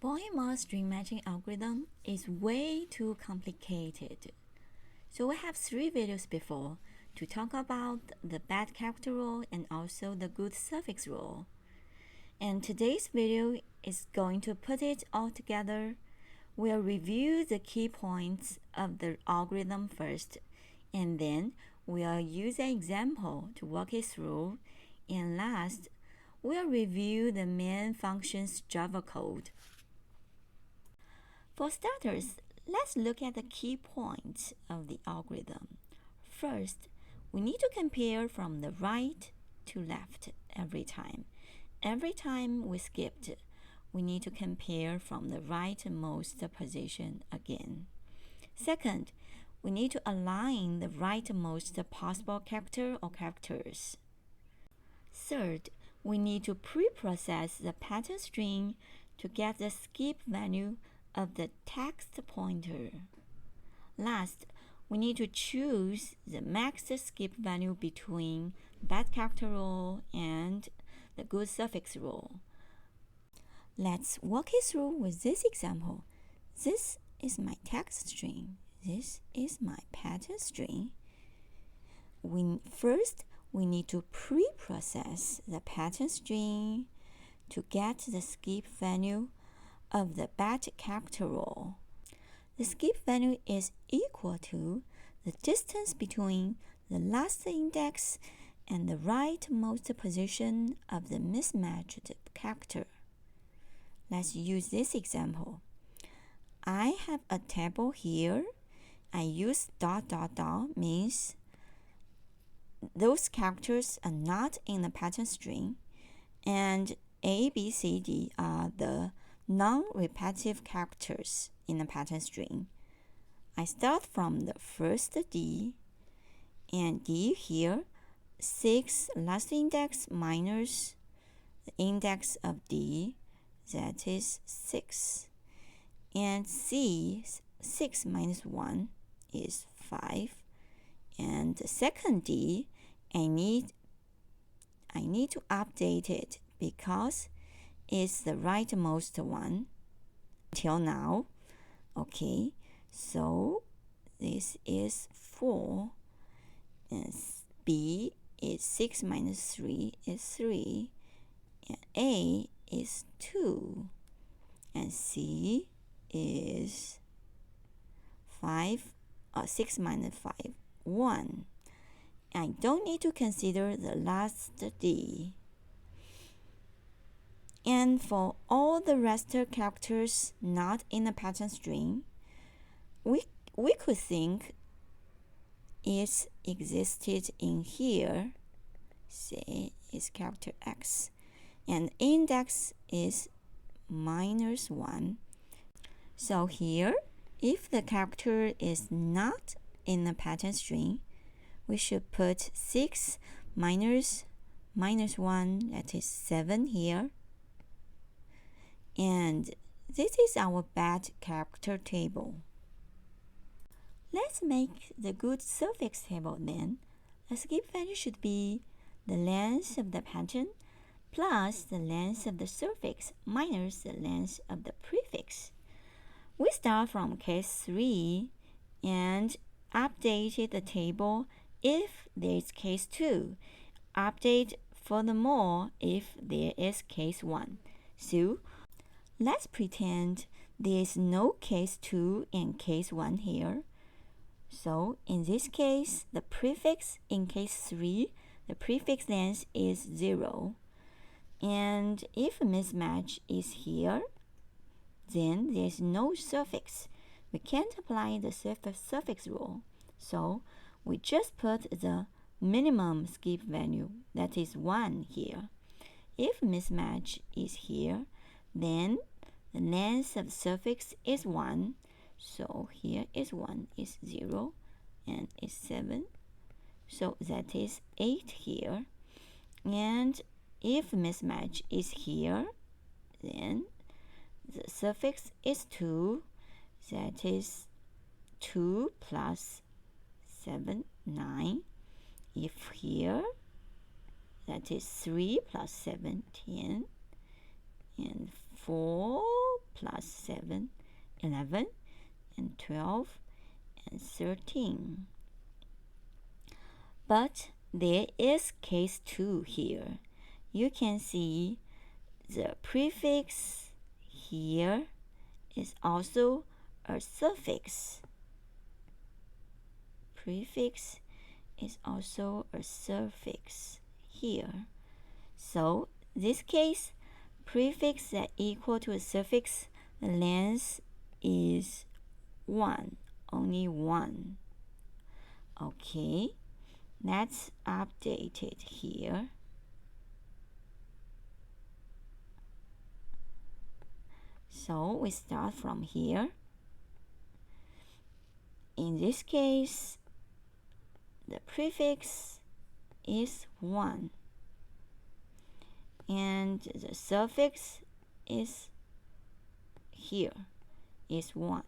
Polymer string matching algorithm is way too complicated. So we have 3 videos before to talk about the bad character rule and also the good suffix rule. And today's video is going to put it all together. We'll review the key points of the algorithm first, and then we'll use an example to walk it through. And last, we'll review the main function's Java code. For starters, let's look at the key points of the algorithm. First, we need to compare from the right to left every time. Every time we skipped, we need to compare from the rightmost position again. Second, we need to align the rightmost possible character or characters. Third, we need to pre-process the pattern string to get the skip value of the text pointer. Last, we need to choose the max skip value between bad character rule and the good suffix rule. Let's walk it through with this example. This is my text string. This is my pattern string. First, we need to pre-process the pattern string to get the skip value of the bad character rule. The skip value is equal to the distance between the last index and the rightmost position of the mismatched character. Let's use this example. I have a table here. I use ... means those characters are not in the pattern string, and A, B, C, D are the non-repetitive characters in the pattern string. I start from the first D, and D here, 6 last index minus the index of D, that is 6. And C, 6 minus 1 is 5. And the second D, I need to update it because it's the rightmost one till now. Okay, so this is 4, and B is 6 minus 3 is 3, and A is 2, and C is 6 minus 5, 1. I don't need to consider the last D. And for all the rest characters not in the pattern string, we could think it existed in here. Say is character X, and index is minus 1. So here, if the character is not in the pattern string, we should put 6 minus 1, that is 7 here. And this is our bad character table. Let's make the good suffix table then. The skip value should be the length of the pattern plus the length of the suffix minus the length of the prefix. We start from case 3 and update the table if there is case 2. Update furthermore if there is case 1. So let's pretend there is no case 2 and case 1 here. So in this case, the prefix in case 3, the prefix length is 0. And if a mismatch is here, then there is no suffix. We can't apply the suffix rule. So we just put the minimum skip value, that is 1 here. If mismatch is here, then the length of the suffix is 1. So here is 1 is 0 and is 7. So that is 8 here. And if mismatch is here, then the suffix is 2. That is 2 plus 7, 9. If here, that is 3 plus 7, 10. And 4 plus 7, 11, and 12, and 13. But there is case 2 here. You can see the prefix here is also a suffix. Prefix is also a suffix here. So this case, prefix that equal to a suffix, the length is 1, only 1. Okay, let's update it here. So we start from here. In this case, the prefix is 1 and the suffix is here is 1.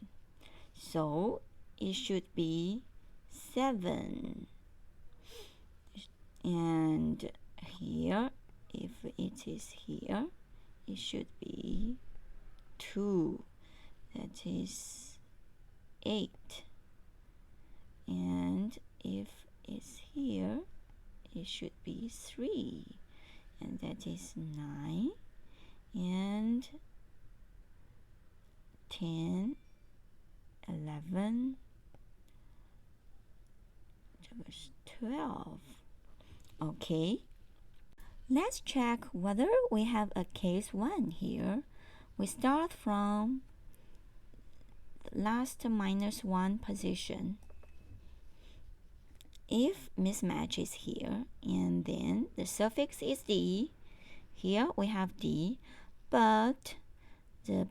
So it should be 7. And here, if it is here, it should be 2. That is 8. And if it's here, it should be 3. And that is 9. And 10, 11, 12. Okay. Let's check whether we have a case 1 here. We start from the last -1 position. If mismatch is here, and then the suffix is D, here we have D, but the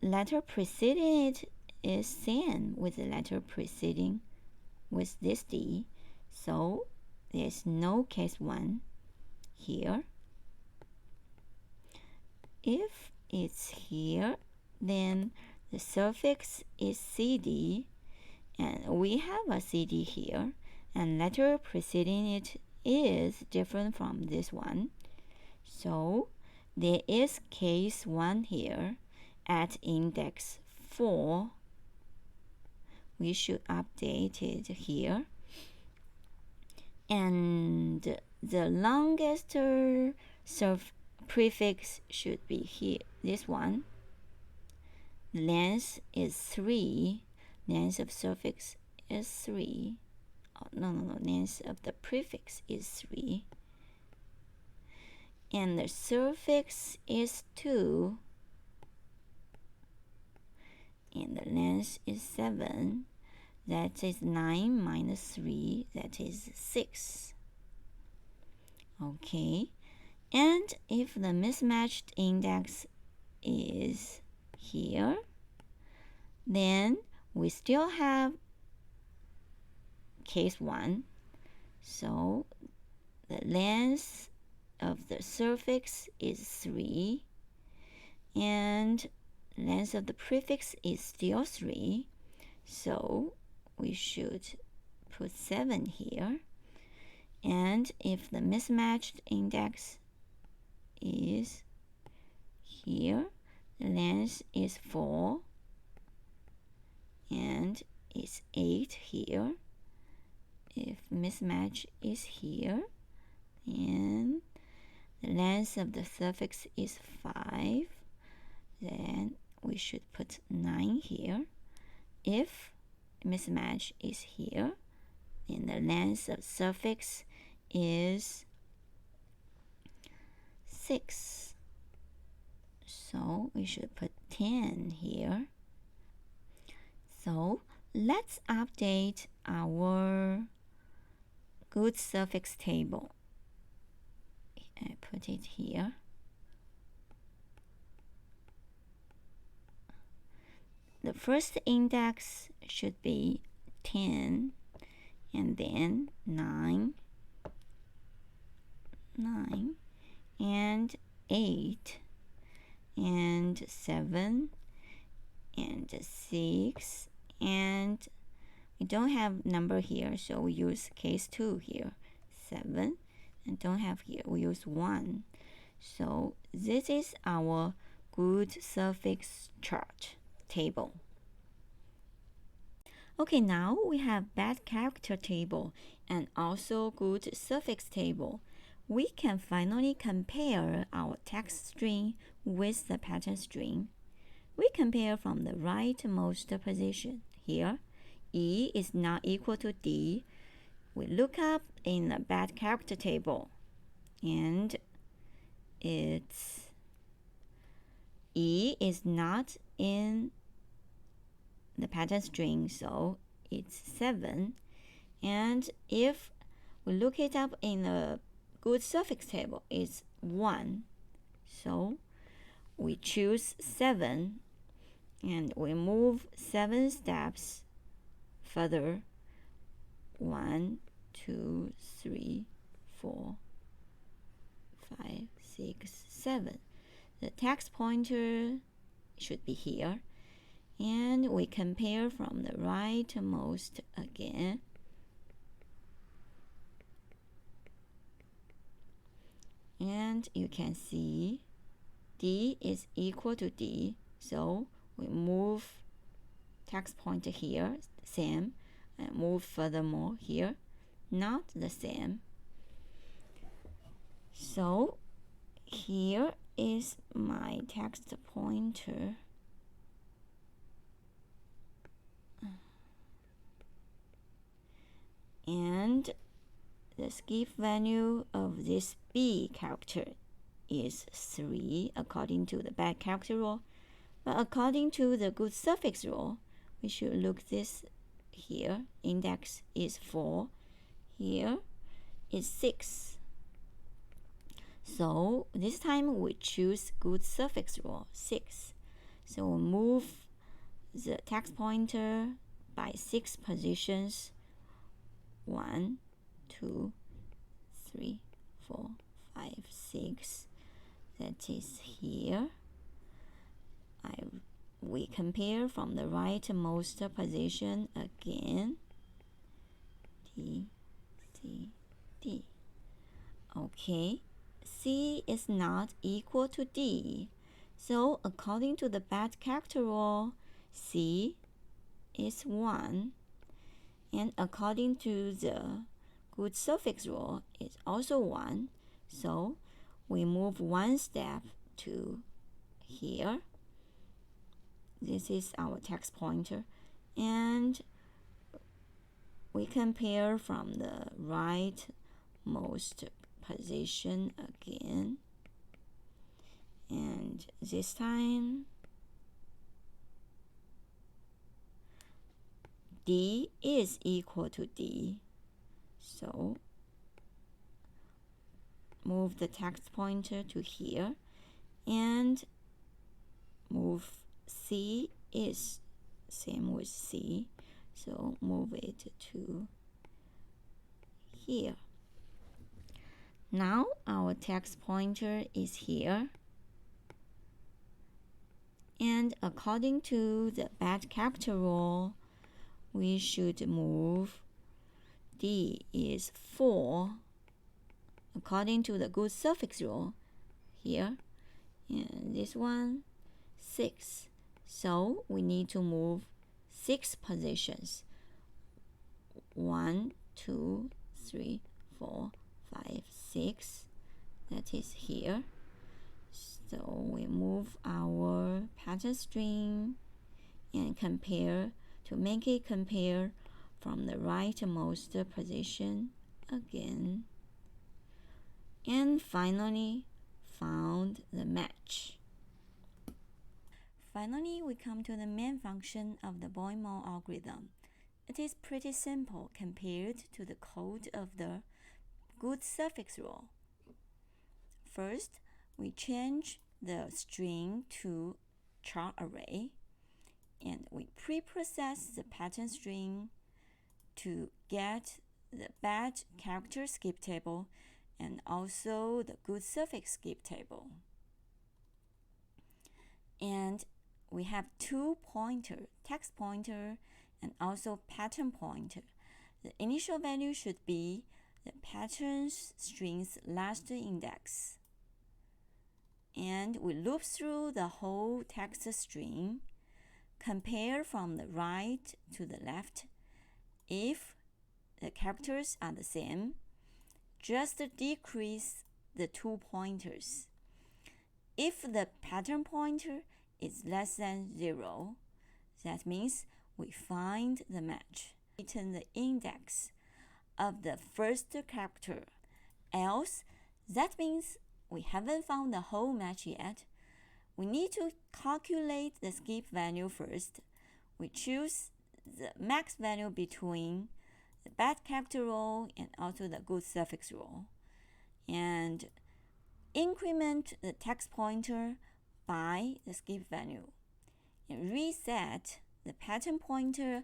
letter preceding it is same with the letter preceding with this D, so there's no case 1 here. If it's here, then the suffix is CD, and we have a CD here, and letter preceding it is different from this one. So there is case 1 here at index 4. We should update it here. And the longest prefix should be here, this one. Length is 3. Length of suffix is 3. Oh, no, length of the prefix is 3. And the suffix is 2. And the length is 7. That is 9 minus 3. That is 6. Okay. And if the mismatched index is here, then we still have case 1. So the length of the suffix is 3, and length of the prefix is still 3. So we should put 7 here. And if the mismatched index is here, the length is 4, and it's 8 here. If mismatch is here, and the length of the suffix is 5, then we should put 9 here. If mismatch is here, then the length of suffix is 6. So we should put 10 here. So let's update our good suffix table. I put it here. The first index should be 10, and then 9, and 8, and 7, and 6, and we don't have number here, so we use case 2 here. 7, and don't have here, we use 1. So this is our good suffix chart table. Okay, now we have bad character table and also good suffix table. We can finally compare our text string with the pattern string. We compare from the rightmost position. Here, E is not equal to D. We look up in the bad character table, and E is not in the pattern string, so it's 7. And if we look it up in the good suffix table, it's 1. So we choose 7 and we move 7 steps further. 1, 2, 3, 4, 5, 6, 7. The text pointer should be here. And we compare from the rightmost again. And you can see D is equal to D. So we move text pointer here, same, and move furthermore here, not the same. So here is my text pointer. And the skip value of this B character is 3 according to the bad character rule. But according to the good suffix rule, we should look this here. Index is 4. Here is 6. So this time we choose good suffix rule, 6. So we move the text pointer by 6 positions. 1, 2, 3, 4, 5, 6. That is here. We compare from the rightmost position again. D, C, D. Okay, C is not equal to D. So according to the bad character rule, C is 1. And according to the good suffix rule, it's also 1. So we move 1 step to here. This is our text pointer. And we compare from the rightmost position again. And this time, D is equal to D. So move the text pointer to here and move C is same with C. So move it to here. Now our text pointer is here. And according to the bad character rule, we should move D is 4 according to the good suffix rule here, and this one 6. So we need to move 6 positions. 1, 2, 3, 4, 5, 6. That is here. So we move our pattern string and compare to make it compare from the rightmost position again. And finally found the match. Finally, we come to the main function of the Boyle-Moll algorithm. It is pretty simple compared to the code of the good suffix rule. First, we change the string to char array, and we pre-process the pattern string to get the bad character skip table and also the good suffix skip table. And we have 2 pointer, text pointer and also pattern pointer. The initial value should be the pattern string's last index. And we loop through the whole text string, compare from the right to the left. If the characters are the same, just decrease the 2 pointers. If the pattern pointer is less than 0, that means we find the match. Return the index of the first character. Else, that means we haven't found the whole match yet. We need to calculate the skip value first. We choose the max value between the bad character row and also the good suffix row. And increment the text pointer by the skip value. And reset the pattern pointer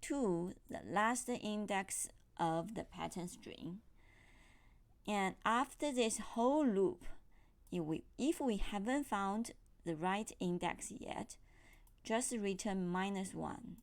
to the last index of the pattern string. And after this whole loop, if we haven't found the right index yet, just return -1